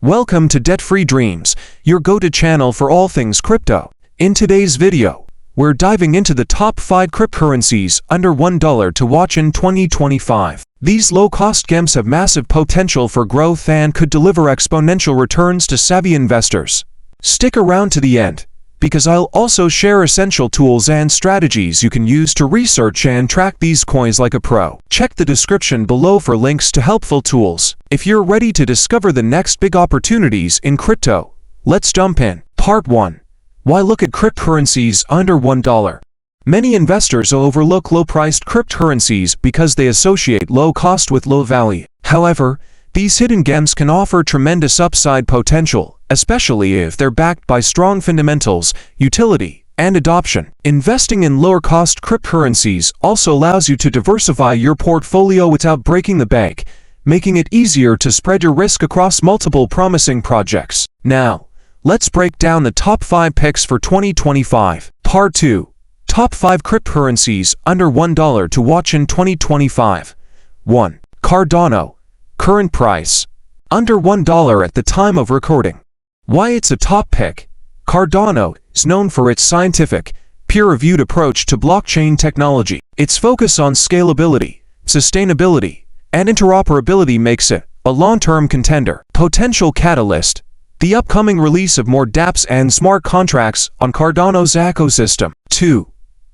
Welcome to Debt-Free Dreams, your go-to channel for all things crypto. In today's video, we're diving into the top 5 cryptocurrencies under $1 to watch in 2025. These low-cost gems have massive potential for growth and could deliver exponential returns to savvy investors. Stick around to the end, because I'll also share essential tools and strategies you can use to research and track these coins like a pro. Check the description below for links to helpful tools. If you're ready to discover the next big opportunities in crypto, let's jump in. Part 1. Why look at cryptocurrencies under $1? Many investors overlook low-priced cryptocurrencies because they associate low cost with low value. However, these hidden gems can offer tremendous upside potential, especially if they're backed by strong fundamentals, utility, and adoption. Investing in lower-cost cryptocurrencies also allows you to diversify your portfolio without breaking the bank, making it easier to spread your risk across multiple promising projects. Now, let's break down the top 5 picks for 2025. Part 2. Top 5 cryptocurrencies under $1 to watch in 2025. 1. Cardano. Current price: under $1 at the time of recording. Why it's a top pick? Cardano is known for its scientific, peer-reviewed approach to blockchain technology. Its focus on scalability, sustainability, and interoperability makes it a long-term contender. Potential catalyst: the upcoming release of more dApps and smart contracts on Cardano's ecosystem. 2.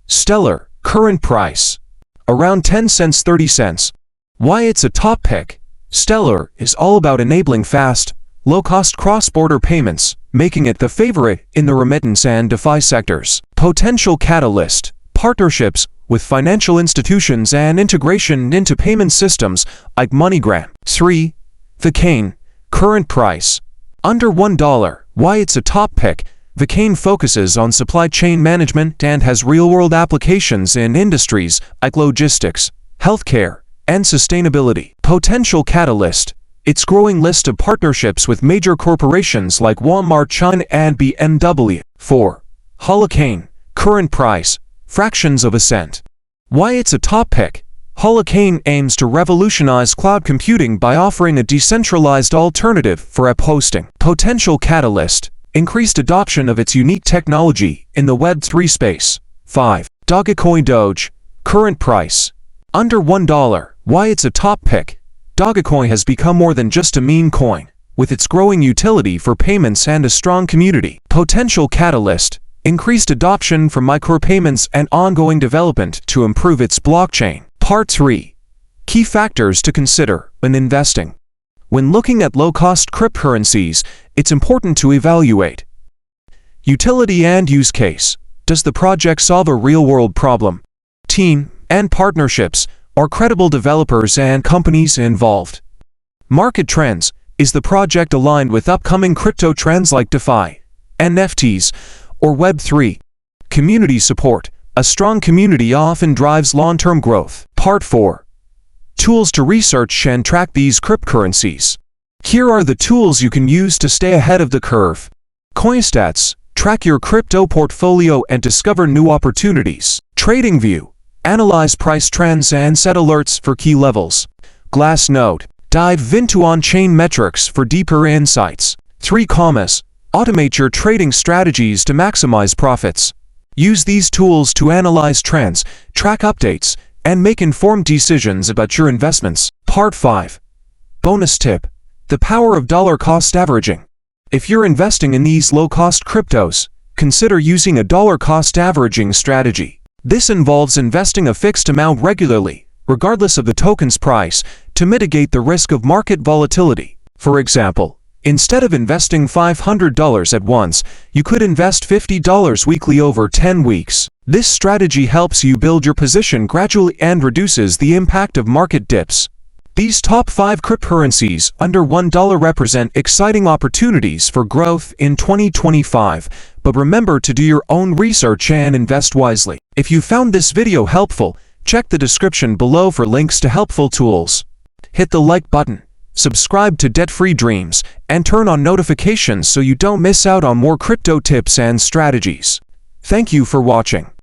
Stellar. Current price: around 10 cents 30 cents. Why it's a top pick? Stellar is all about enabling fast, low-cost cross-border payments, making it the favorite in the remittance and DeFi sectors. Potential catalyst: partnerships with financial institutions and integration into payment systems like MoneyGram. 3. VeChain. Current price: under $1. Why it's a top pick? VeChain focuses on supply chain management and has real-world applications in industries like logistics, healthcare, and sustainability. Potential catalyst: its growing list of partnerships with major corporations like Walmart China and BMW. 4. Holochain. Current price: fractions of a cent. Why it's a top pick? Holochain aims to revolutionize cloud computing by offering a decentralized alternative for app hosting. Potential catalyst: increased adoption of its unique technology in the Web3 space. 5. Dogecoin. DOGE. Current price: under $1. Why it's a top pick? Dogecoin has become more than just a meme coin, with its growing utility for payments and a strong community. Potential catalyst: increased adoption for micropayments and ongoing development to improve its blockchain. Part 3. Key factors to consider when investing. When looking at low-cost cryptocurrencies, it's important to evaluate utility and use case. Does the project solve a real-world problem? Team and partnerships: are credible developers and companies involved? Market trends: is the project aligned with upcoming crypto trends like DeFi, NFTs, or Web3? Community support: a strong community often drives long-term growth. Part 4. Tools to research and track these cryptocurrencies. Here are the tools you can use to stay ahead of the curve. CoinStats: track your crypto portfolio and discover new opportunities. TradingView: analyze price trends and set alerts for key levels. Glassnode: dive into on-chain metrics for deeper insights. 3. Automate your trading strategies to maximize profits. Use these tools to analyze trends, track updates, and make informed decisions about your investments. Part 5. Bonus tip: the power of dollar cost averaging. If you're investing in these low-cost cryptos, consider using a dollar cost averaging strategy. This involves investing a fixed amount regularly, regardless of the token's price, to mitigate the risk of market volatility. For example, instead of investing $500 at once, you could invest $50 weekly over 10 weeks. This strategy helps you build your position gradually and reduces the impact of market dips. These top 5 cryptocurrencies under $1 represent exciting opportunities for growth in 2025, but remember to do your own research and invest wisely. If you found this video helpful, check the description below for links to helpful tools. Hit the like button, subscribe to Debt-Free Dreams, and turn on notifications so you don't miss out on more crypto tips and strategies. Thank you for watching.